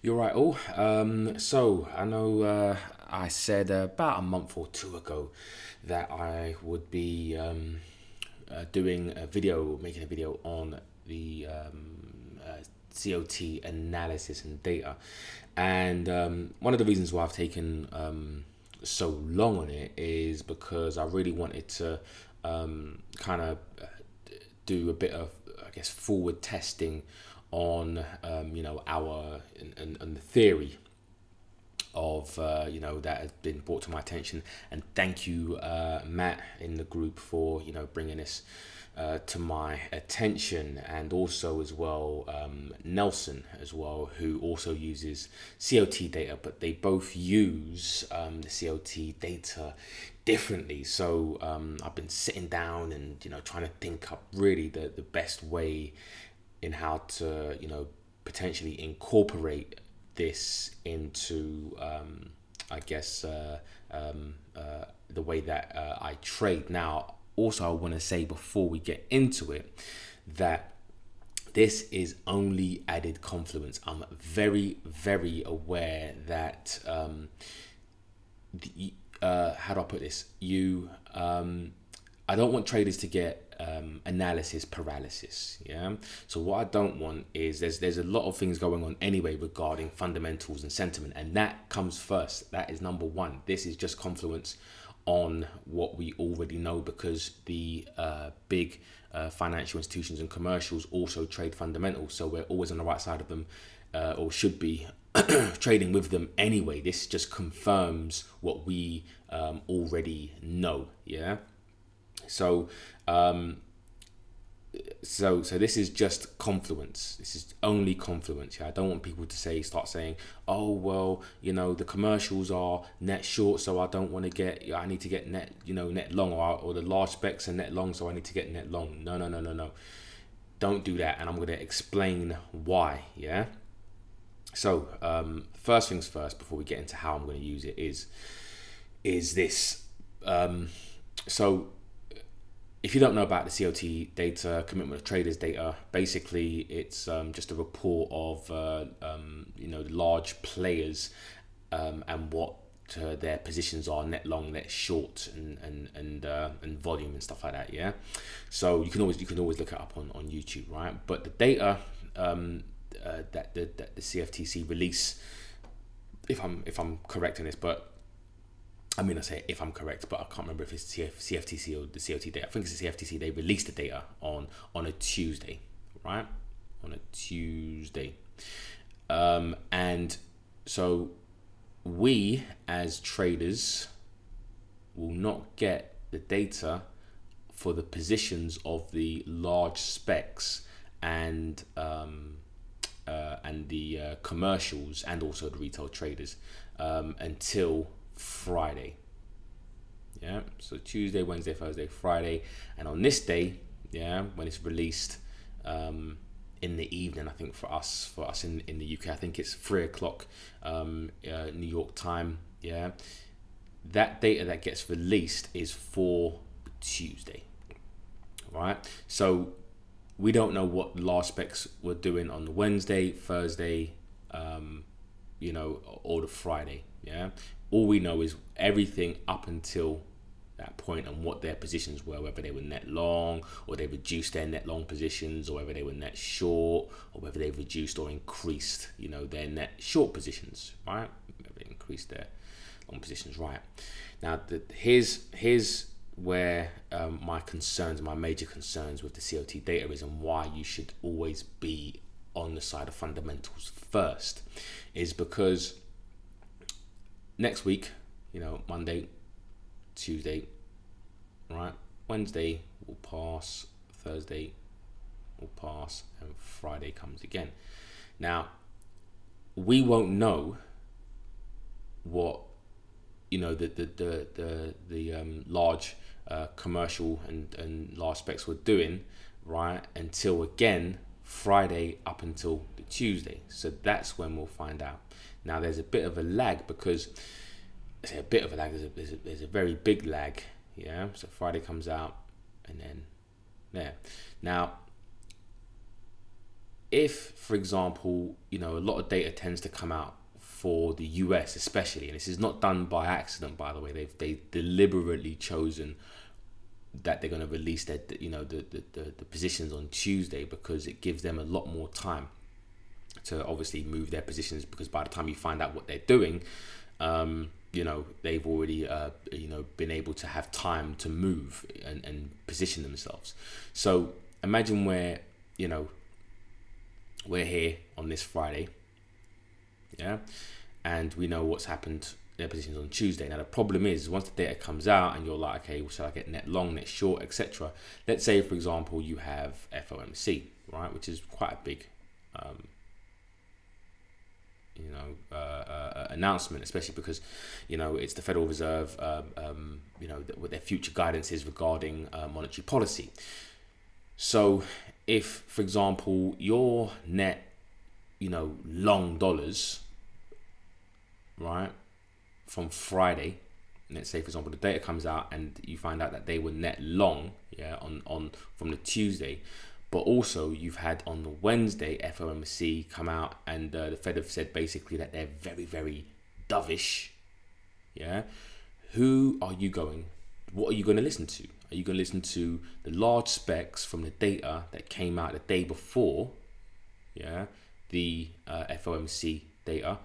You're right, all. So I know I said about a month or two ago that I would be doing a video, making a video on the COT analysis and data. And one of the reasons why I've taken so long on it is because I really wanted to kind of do a bit of, I guess, forward testing on, our and the theory of that has been brought to my attention. And thank you, Matt, in the group for bringing this to my attention, and also as well Nelson as well, who also uses COT data, but they both use the COT data differently. So I've been sitting down and trying to think up really the best way in how to potentially incorporate this into I guess the way that I trade. Now also I want to say before we get into it that this is only added confluence. I'm very, very aware that how do I put this? I don't want traders to get analysis paralysis. Yeah. So what I don't want is there's a lot of things going on anyway regarding fundamentals and sentiment, and that comes first. That is number one. This is just confluence on what we already know, because the big financial institutions and commercials also trade fundamentals. So we're always on the right side of them, or should be trading with them anyway. This just confirms what we already know. Yeah. So so this is just confluence. This is only confluence. Yeah, I don't want people to start saying, oh well, the commercials are net short, so I don't want to get. I need to get net, net long, or the large specs are net long, so I need to get net long. No. Don't do that, and I'm going to explain why. Yeah. So first things first, before we get into how I'm going to use it, is this. So if you don't know about the COT data, commitment of traders data, basically it's just a report of the large players and what their positions are, net long, net short, and volume and stuff like that. Yeah, so you can always look it up on YouTube, right? But the data that the CFTC release, if I'm correct in this, but I mean, I say if I'm correct, but I can't remember if it's CFTC or the COT data. I think it's the CFTC. They released the data on a Tuesday, right? On a Tuesday. And so we as traders will not get the data for the positions of the large specs and the commercials, and also the retail traders until Friday. Yeah, so Tuesday, Wednesday, Thursday, Friday, and on this day, yeah, when it's released in the evening, I think for us in the UK, I think it's 3 o'clock New York time. Yeah, that data that gets released is for Tuesday, right? So we don't know what large specs were doing on the Wednesday, Thursday, or the Friday. Yeah, all we know is everything up until that point and what their positions were, whether they were net long or they reduced their net long positions, or whether they were net short, or whether they reduced or increased, their net short positions, right? Whether they increased their long positions, right? Now, here's where my major concerns with the COT data is, and why you should always be on the side of fundamentals first, is because next week, Monday, Tuesday, right? Wednesday will pass, Thursday will pass, and Friday comes again. Now, we won't know what the large commercial and large specs were doing, right? Until again Friday up until the Tuesday. So that's when we'll find out. Now there's a bit of a lag, because I say a bit of a lag. There's a very big lag. Yeah. So Friday comes out, and then there. Now if, for example, a lot of data tends to come out for the US especially, and this is not done by accident, by the way. They deliberately chosen that they're going to release their the positions on Tuesday, because it gives them a lot more time to obviously move their positions, because by the time you find out what they're doing, they've already been able to have time to move and position themselves. So imagine we're here on this Friday, yeah, and we know what's happened, their positions on Tuesday. Now the problem is, once the data comes out and you're like, okay, well, should I get net long, net short, etc. Let's say, for example, you have FOMC, right, which is quite a big announcement, especially because it's the Federal Reserve, what their future guidance is regarding monetary policy. So if, for example, your net long dollars, right, from Friday, let's say, for example, the data comes out and you find out that they were net long, on from the Tuesday, but also you've had on the Wednesday FOMC come out, and the Fed have said basically that they're very, very dovish. Yeah, what are you going to listen to? Are you going to listen to the large specs from the data that came out the day before, the FOMC data,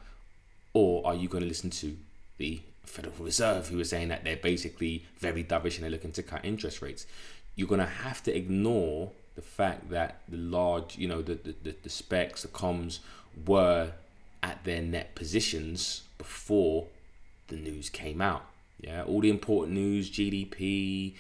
or are you going to listen to the Federal Reserve, who are saying that they're basically very dovish and they're looking to cut interest rates? You're going to have to ignore the fact that the large, the specs, the comms were at their net positions before the news came out. Yeah, all the important news, GDP,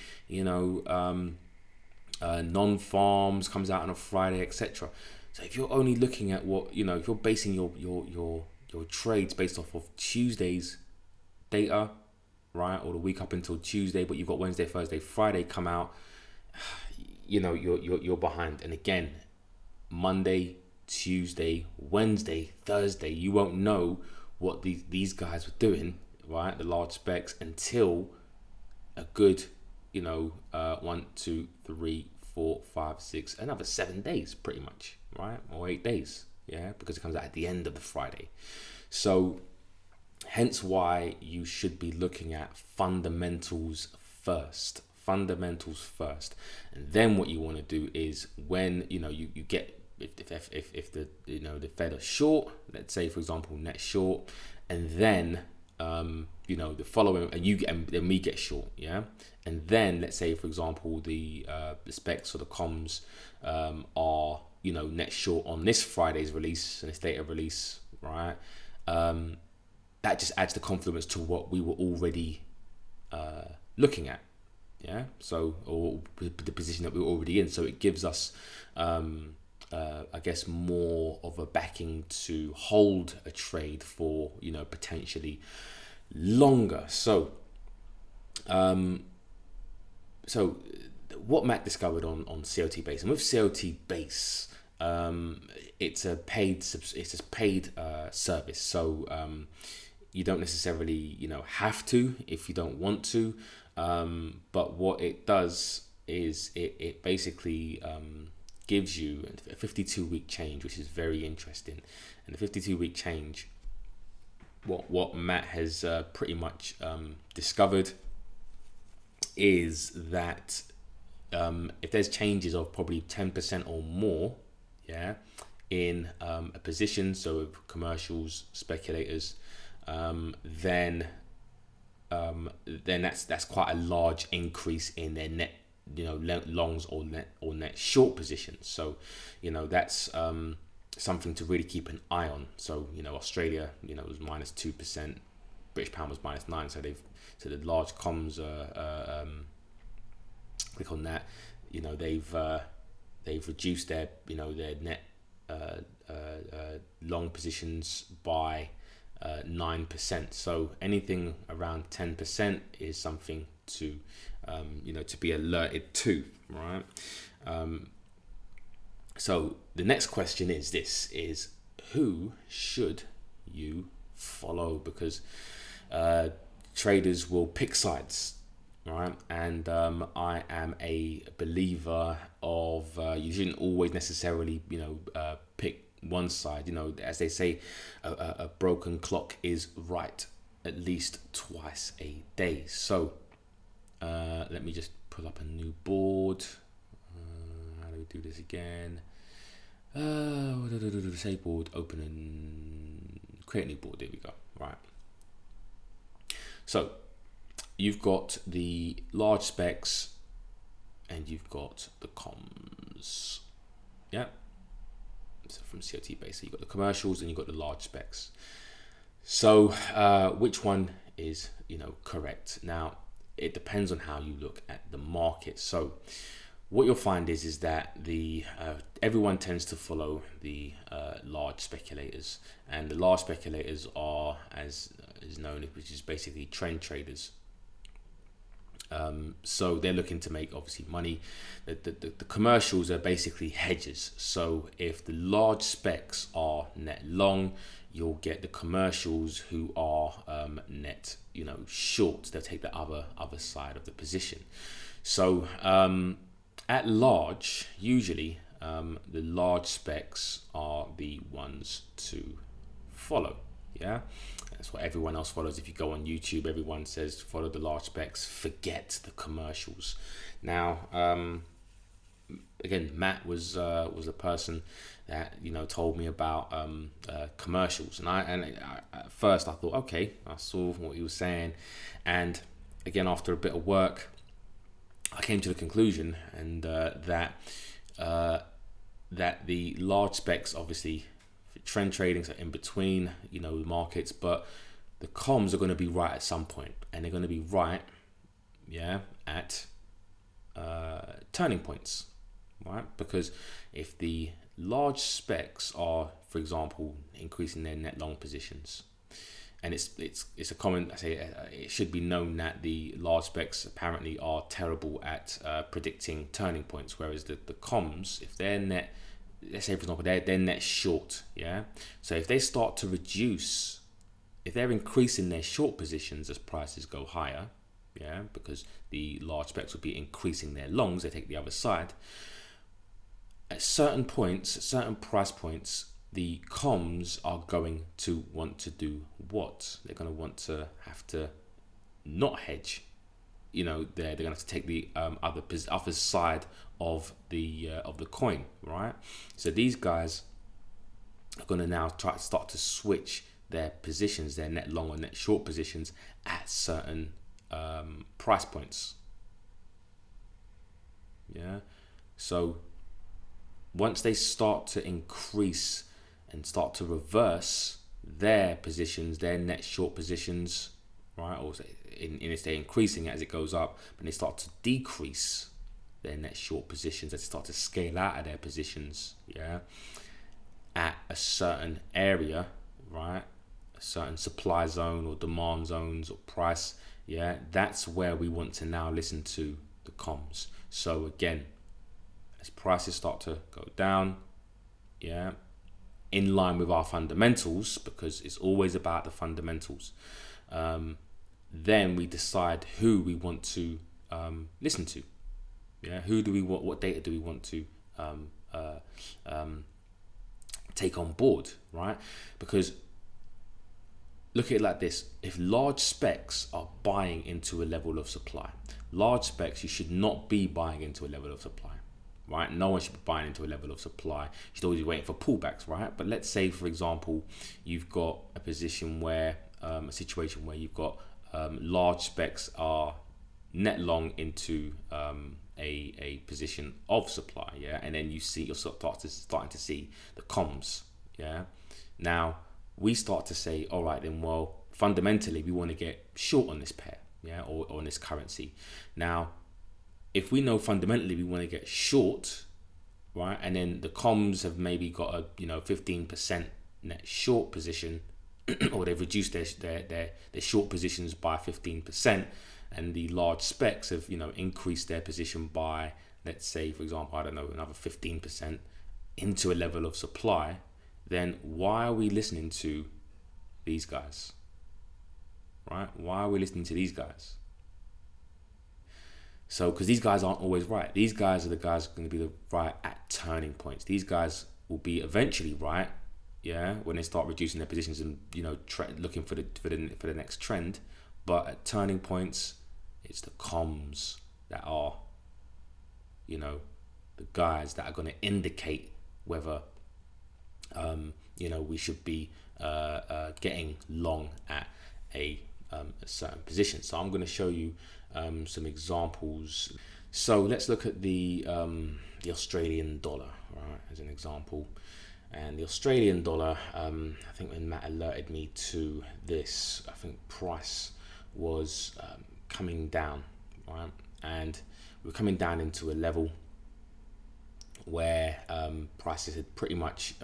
non-farms comes out on a Friday, etc. So if you're only looking at what, if you're basing your trades based off of Tuesday's data, right, or the week up until Tuesday, but you've got Wednesday, Thursday, Friday come out, you're behind. And again, Monday, Tuesday, Wednesday, Thursday, you won't know what these guys were doing, right, the large specs, until a good 1, 2, 3, 4, 5, 6, another 7 days pretty much, right, or 8 days, because it comes out at the end of the Friday. So hence why you should be looking at fundamentals first, and then what you want to do is, when you get, if the Fed are short, let's say, for example, net short, and then the following, and then we get short, and then let's say, for example, the specs or the comms are net short on this Friday's release and this data release, right? That just adds the confidence to what we were already looking at, so, or the position that we were already in. So it gives us I guess more of a backing to hold a trade for potentially longer. So what Matt discovered on COT Base, and with COT Base, it's a paid service. So you don't necessarily have to if you don't want to, but what it does is it basically gives you a 52-week change, which is very interesting. And the 52-week change, what Matt has pretty much discovered is that if there's changes of probably 10% or more, in a position, so of commercials, speculators, then that's quite a large increase in their net, longs or net short positions. So that's something to really keep an eye on. So Australia was -2%, British pound was -9%, so the large comms click on that, they've reduced their their net long positions by 9%. So anything around 10% is something to to be alerted to, right? So the next question is who should you follow? Because traders will pick sides, right? And I am a believer of you shouldn't always necessarily, pick one side. As they say, a broken clock is right at least twice a day. So let me just pull up a new board. How do we do this again? Say board, open and create a new board. There we go. Right. So you've got the large specs and you've got the comms. Yeah. So from COT base, so you've got the commercials and you've got the large specs. So which one is correct? Now it depends on how you look at the market. So what you'll find is that the everyone tends to follow the large speculators, and the large speculators are, as is known, which is basically trend traders. So they're looking to make obviously money. The commercials are basically hedges. So if the large specs are net long, you'll get the commercials who are net short. They'll take the other side of the position. So at large, usually the large specs are the ones to follow. Yeah, that's what everyone else follows. If you go on YouTube, everyone says follow the large specs, forget the commercials. Now, again, Matt was a person that told me about commercials, and I at first I thought, okay, I saw what he was saying, and again after a bit of work, I came to the conclusion and that the large specs obviously trend trading, so in between the markets, but the comms are going to be right at some point, and they're going to be right at turning points, right? Because if the large specs are, for example, increasing their net long positions, and it's a common, I say it should be known that the large specs apparently are terrible at predicting turning points, whereas the comms, if they're net, let's say for example they're net short, so if they start to reduce, if they're increasing their short positions as prices go higher, because the large specs will be increasing their longs, they take the other side. At certain points, at certain price points, the comms are going to want to do what? They're going to want to have to not hedge. They're going to have to take the other side of the coin, right? So these guys are going to now start to switch their positions, their net long or net short positions at certain price points. So once they start to increase and start to reverse their positions, their net short positions, right? Or if they're increasing as it goes up, but they start to decrease their net short positions, they start to scale out of their positions, at a certain area, right? A certain supply zone or demand zones or price, that's where we want to now listen to the comms. So again, as prices start to go down, in line with our fundamentals, because it's always about the fundamentals, then we decide who we want to listen to. Who do we want? What data do we want to take on board, right? Because look at it like this: if large specs are buying into a level of supply, large specs, you should not be buying into a level of supply. Right? No one should be buying into a level of supply. You should always be waiting for pullbacks, right? But let's say, for example, you've got a position where, a situation where you've got large specs are net long into a position of supply, and then you're starting to see the comms, Now we start to say, all right, then, well, fundamentally we want to get short on this pair, or on this currency. Now, if we know fundamentally we want to get short, right, and then the comms have maybe got a 15% net short position, or they've reduced their short positions by 15%, and the large specs have increased their position by, let's say, for example, I don't know, another 15% into a level of supply, then why are we listening to these guys? Right? Why are we listening to these guys? So, because these guys aren't always right. These guys are the guys going to be the right at turning points. These guys will be eventually right, yeah, when they start reducing their positions and looking for the next trend. But at turning points, it's the comms that are, the guys that are going to indicate whether we should be getting long at a certain position. So I'm going to show you some examples. So let's look at the Australian dollar, right, as an example. And the Australian dollar, I think when Matt alerted me to this, I think price was coming down, right, and we're coming down into a level where prices had pretty much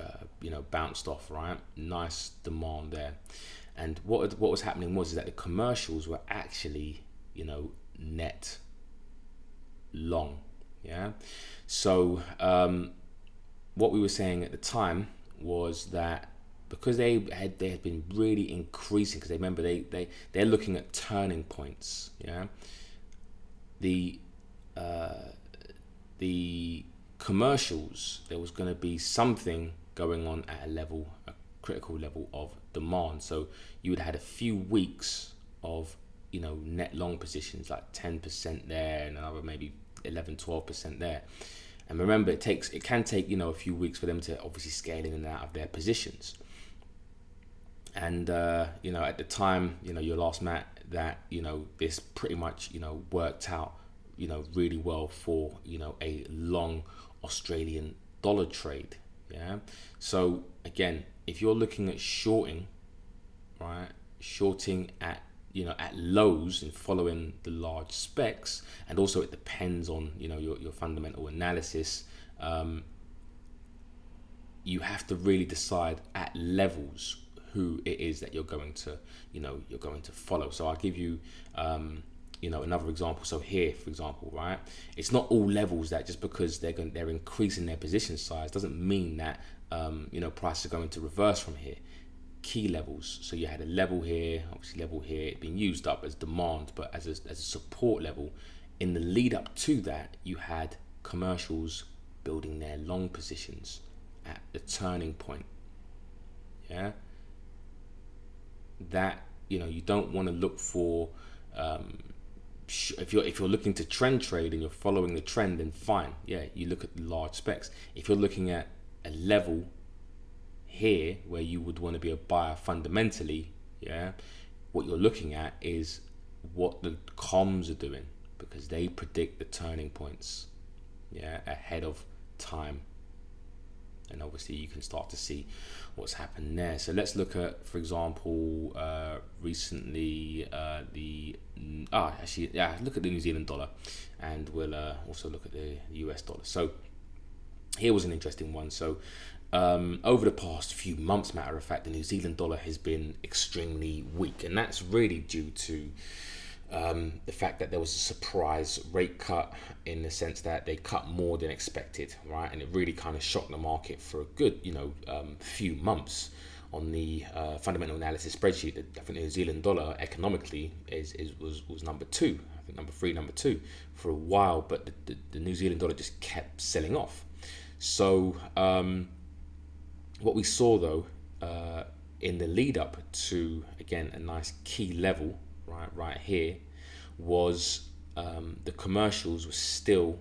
bounced off, right? Nice demand there. And what was happening was that the commercials were actually net long, yeah. So what we were saying at the time was that because they had been really increasing, because remember they're looking at turning points, yeah. The commercials, there was going to be something going on at a critical level of demand. So you would have had a few weeks of net long positions, like 10% there and another maybe 11-12% there. And remember, it can take a few weeks for them to obviously scale in and out of their positions. And at the time, your last Matt, that this pretty much worked out really well for a long Australian dollar trade. Yeah. So again, if you're looking at shorting, right, shorting at lows and following the large specs, and also it depends on your fundamental analysis. You have to really decide at levels who it is that you're going to follow. So I'll give you another example. So here, for example, right, it's not all levels that just because they're increasing their position size doesn't mean that prices are going to reverse from here. Key levels. So you had a level here, obviously level here, it being used up as demand, but as a support level. In the lead up to that, you had commercials building their long positions at the turning point. Yeah. That you don't want to look for. If you're looking to trend trade and you're following the trend, then fine. Yeah, you look at the large specs. If you're looking at a level here where you would want to be a buyer fundamentally, yeah, what you're looking at is what the comms are doing, because they predict the turning points, yeah, ahead of time. And obviously you can start to see what's happened there. So let's look at, for example, recently look at the New Zealand dollar, and we'll also look at the US dollar. So here was an interesting one. So over the past few months, matter of fact, the New Zealand dollar has been extremely weak, and that's really due to the fact that there was a surprise rate cut, in the sense that they cut more than expected, right? And it really kind of shocked the market for a good, few months. On the fundamental analysis spreadsheet, I think the New Zealand dollar economically was number two, I think number two for a while, but the New Zealand dollar just kept selling off. So what we saw though, in the lead up to, again, a nice key level, right here, was the commercials were still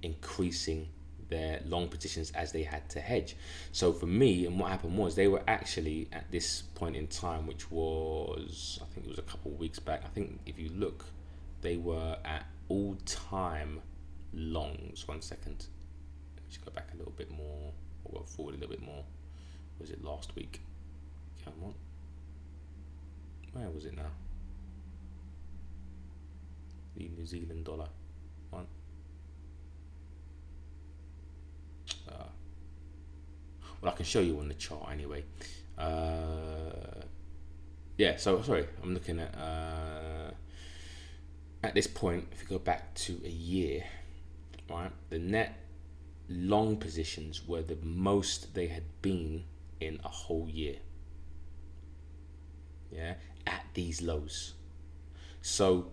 increasing their long positions as they had to hedge. So for me, and what happened was, they were actually at this point in time, which was, I think it was a couple of weeks back, I think if you look, they were at all-time longs. 1 second, let's go back a little bit more, or go forward a little bit more. Was it last week? Come on, where was it now? The New Zealand dollar one. Well, I can show you on the chart anyway. Yeah, so sorry, I'm looking at this point, if you go back to a year, right, the net long positions were the most they had been in a whole year, yeah, at these lows. So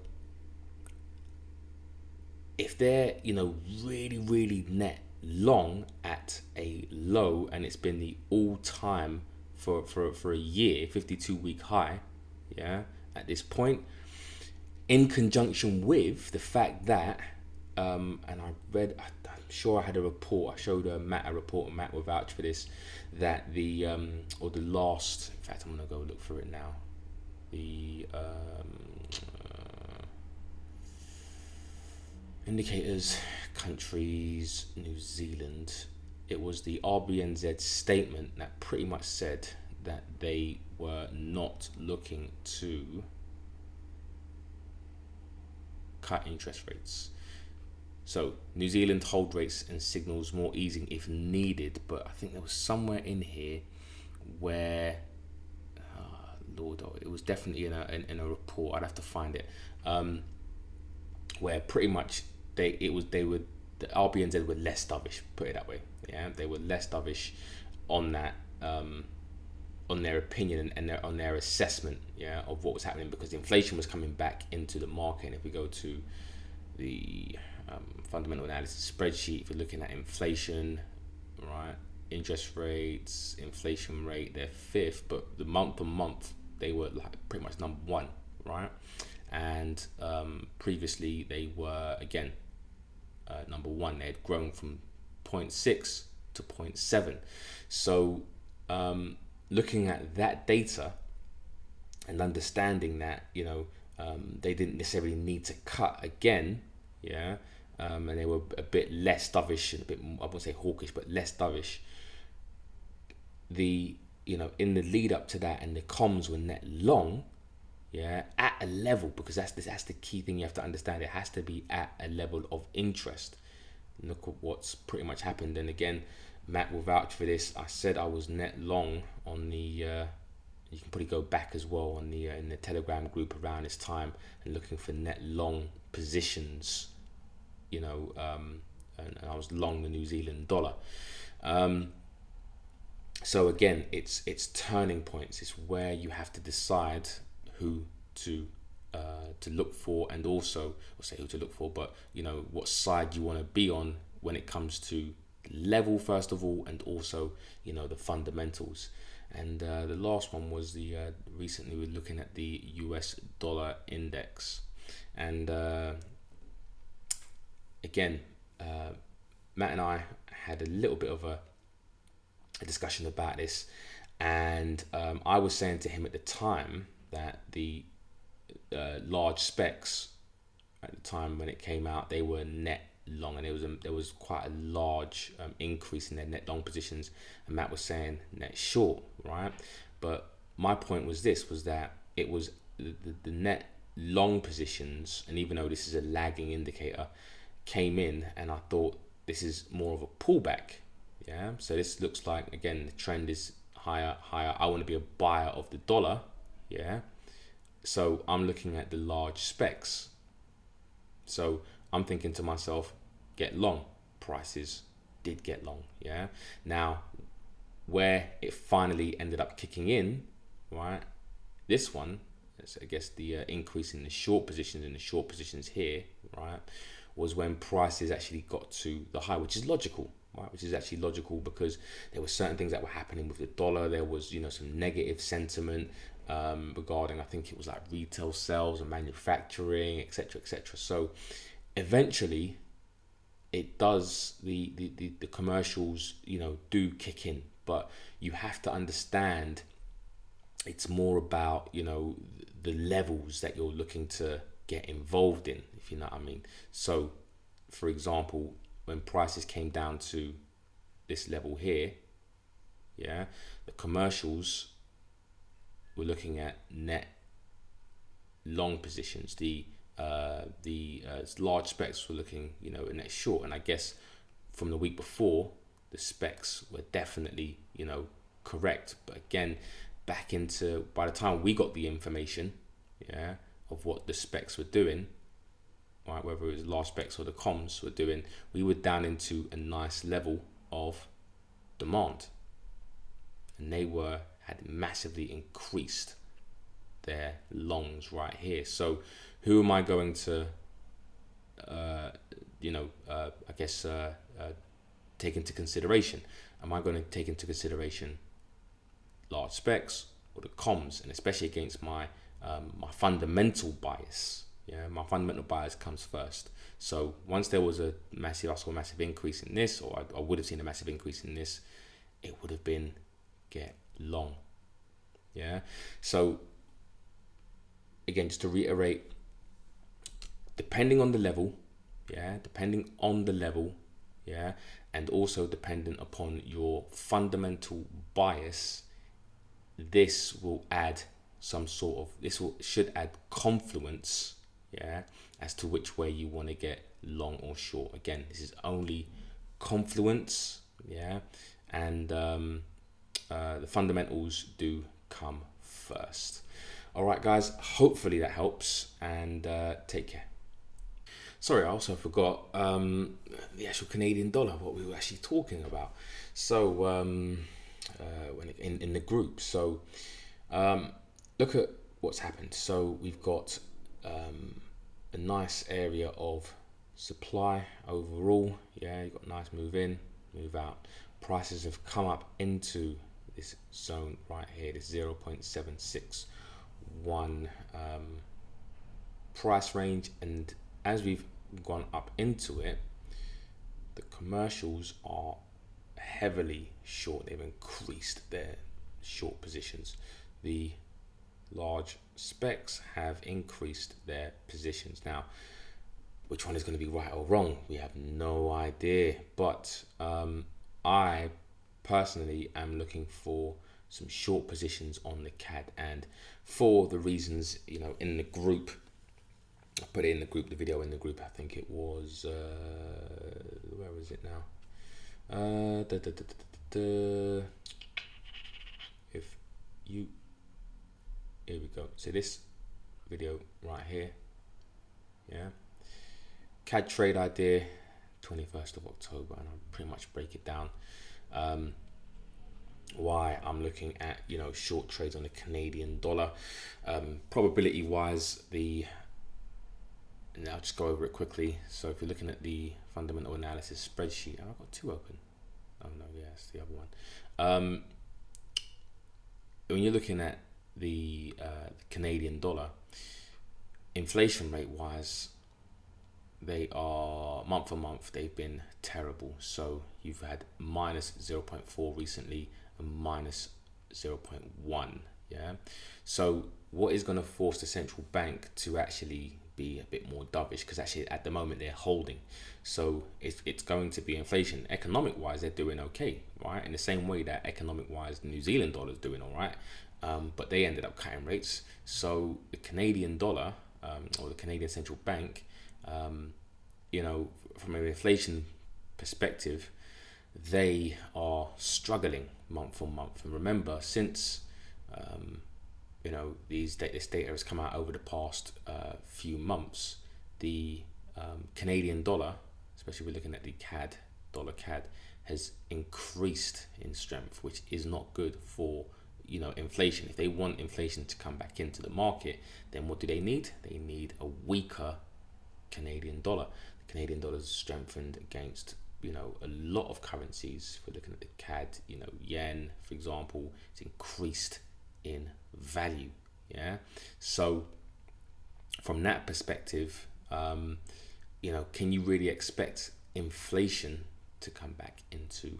if they're, really net long at a low, and it's been the all-time for a year, 52-week high, yeah, at this point, in conjunction with the fact that, and I'm sure I had a report, I showed Matt a report, and Matt will vouch for this, that or the last, in fact, I'm going to go look for it now, the indicators, countries, New Zealand, it was the RBNZ statement that pretty much said that they were not looking to cut interest rates. So New Zealand hold rates and signals more easing if needed, but I think there was somewhere in here where, Lord, it was definitely in a report. I'd have to find it, where pretty much the RBNZ were less dovish. Put it that way. Yeah, they were less dovish on that, on their opinion and on their assessment, yeah, of what was happening, because inflation was coming back into the market. And if we go to the fundamental analysis spreadsheet, if you're looking at inflation, right, interest rates, inflation rate, they're fifth, but the month on month they were like pretty much number one, right? And previously they were again number one. They had grown from 0.6 to 0.7. So looking at that data and understanding that, they didn't necessarily need to cut again, yeah, and they were a bit less dovish and a bit, I won't say hawkish, but less dovish. In the lead up to that, and the comms were net long, yeah, at a level, because that's the key thing you have to understand. It has to be at a level of interest. Look at what's pretty much happened. And again, Matt will vouch for this. I said I was net long on the. You can probably go back as well on the in the Telegram group around this time and looking for net long positions. And I was long the New Zealand dollar. So again, it's turning points. It's where you have to decide who to look for, and also, I'll say who to look for, but what side you want to be on when it comes to level first of all, and also the fundamentals. And the last one was recently we're looking at the US dollar index, and again, Matt and I had a little bit of a discussion about this, and I was saying to him at the time that the large specs at the time when it came out, they were net long, and there was quite a large increase in their net long positions, and Matt was saying net short, right? But my point was that it was the net long positions, and even though this is a lagging indicator, came in, and I thought this is more of a pullback, yeah. So this looks like, again, the trend is higher. I want to be a buyer of the dollar, yeah. So I'm looking at the large specs. So I'm thinking to myself, get long. Prices did get long, yeah. Now, where it finally ended up kicking in, right? This one, I guess the increase in the short positions here, right, was when prices actually got to the high, which is logical, right? Which is actually logical because there were certain things that were happening with the dollar. There was, some negative sentiment regarding, I think it was like retail sales and manufacturing, etc., etc. So eventually, it does the commercials, do kick in, but you have to understand it's more about the levels that you're looking to get involved in, if you know what I mean. So, for example, when prices came down to this level here, yeah, the commercials were looking at net long positions. The large specs were looking, net short. And I guess from the week before, the specs were definitely, correct. But again, by the time we got the information, yeah, of what the specs were doing, right, whether it was large specs or the comms were doing, we were down into a nice level of demand, and they had massively increased their longs right here. So who am I going to I guess take into consideration? Am I going to take into consideration large specs or the comms, and especially against my my fundamental bias? Yeah, my fundamental bias comes first. So once there was a massive increase in this, or I would have seen a massive increase in this, it would have been get long. Yeah. So again, just to reiterate, depending on the level, and also dependent upon your fundamental bias, this will add should add confluence, as to which way you want to get long or short. Again, this is only confluence, and the fundamentals do come first. All right, guys, hopefully that helps, and take care. Sorry, I also forgot the actual Canadian dollar, what we were actually talking about. So when in the group, so look at what's happened. So we've got a nice area of supply overall. Yeah, you've got a nice move in, move out. Prices have come up into this zone right here, this 0.761 price range, and as we've gone up into it, the commercials are heavily short. They've increased their short positions. The large specs have increased their positions. Now, which one is going to be right or wrong? We have no idea, but I personally am looking for some short positions on the CAD, and for the reasons, in the group, I put it in the group, the video in the group, I think it was, where is it now? If you, here we go. So this video right here, CAD trade idea, 21st of October, and I'll pretty much break it down. Why I'm looking at, short trades on the Canadian dollar. Probability wise, and I'll just go over it quickly. So if you're looking at the fundamental analysis spreadsheet, I've got two open. Oh no, it's the other one. When you're looking at the Canadian dollar, inflation rate wise, they are month on month, they've been terrible. So you've had minus 0.4 recently and minus 0.1. So what is going to force the central bank to actually be a bit more dovish? Because actually at the moment they're holding. So it's going to be inflation. Economic wise, they're doing okay, right? In the same way that economic wise, the New Zealand dollar is doing all right. But they ended up cutting rates. So the Canadian dollar, or the Canadian Central Bank, from an inflation perspective, they are struggling month on month. And remember, since this data has come out over the past few months, the Canadian dollar, especially we're looking at the dollar CAD, has increased in strength, which is not good for inflation. If they want inflation to come back into the market, then what do they need? They need a weaker Canadian dollar. The Canadian dollar is strengthened against a lot of currencies. If we're looking at the CAD, yen, for example, it's increased in value. So from that perspective, can you really expect inflation to come back into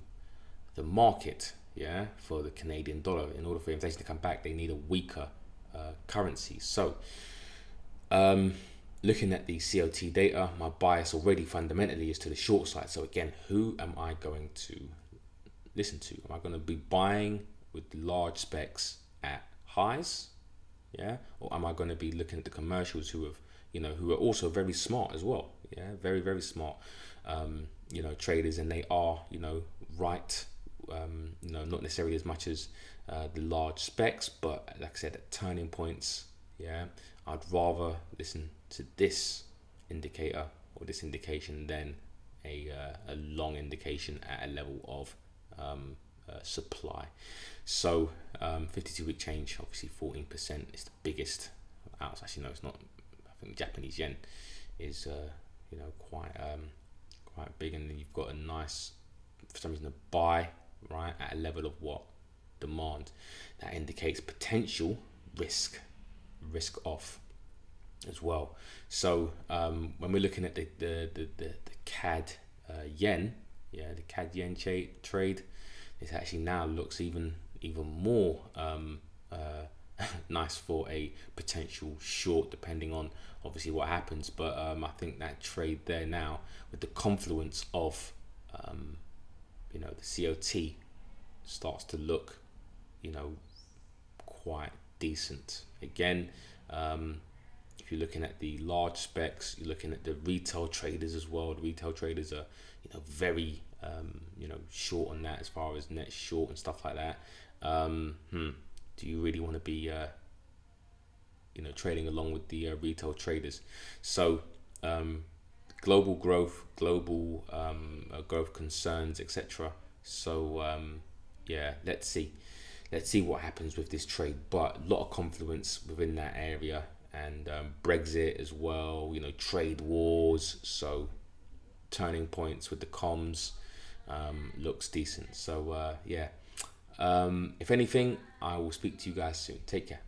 the market? For the Canadian dollar. In order for inflation to come back, they need a weaker currency. So looking at the COT data, my bias already fundamentally is to the short side. So again, who am I going to listen to? Am I going to be buying with large specs at highs? Or am I going to be looking at the commercials who are also very smart as well? Very, very smart traders, and they are right. Not necessarily as much as the large specs, but like I said, at turning points, I'd rather listen to this indicator or this indication than a long indication at a level of supply. So 52-week change, obviously 14% is the biggest. Actually, no, it's not. I think Japanese yen is quite quite big, and then you've got a nice, for some reason, a buy, right, at a level of what? Demand. That indicates potential risk off as well. So when we're looking at the CAD yen, yeah, the CAD yen trade, it actually now looks even more nice for a potential short, depending on obviously what happens. But I think that trade there now, with the confluence of the COT, starts to look quite decent again. If you're looking at the large specs, you're looking at the retail traders as well. The retail traders are very short on that, as far as net short and stuff like that. Do you really want to be trading along with the retail traders? So global growth, growth concerns, etc. So let's see what happens with this trade. But a lot of confluence within that area, and Brexit as well, trade wars, so turning points with the comms, looks decent. So if anything, I will speak to you guys soon. Take care.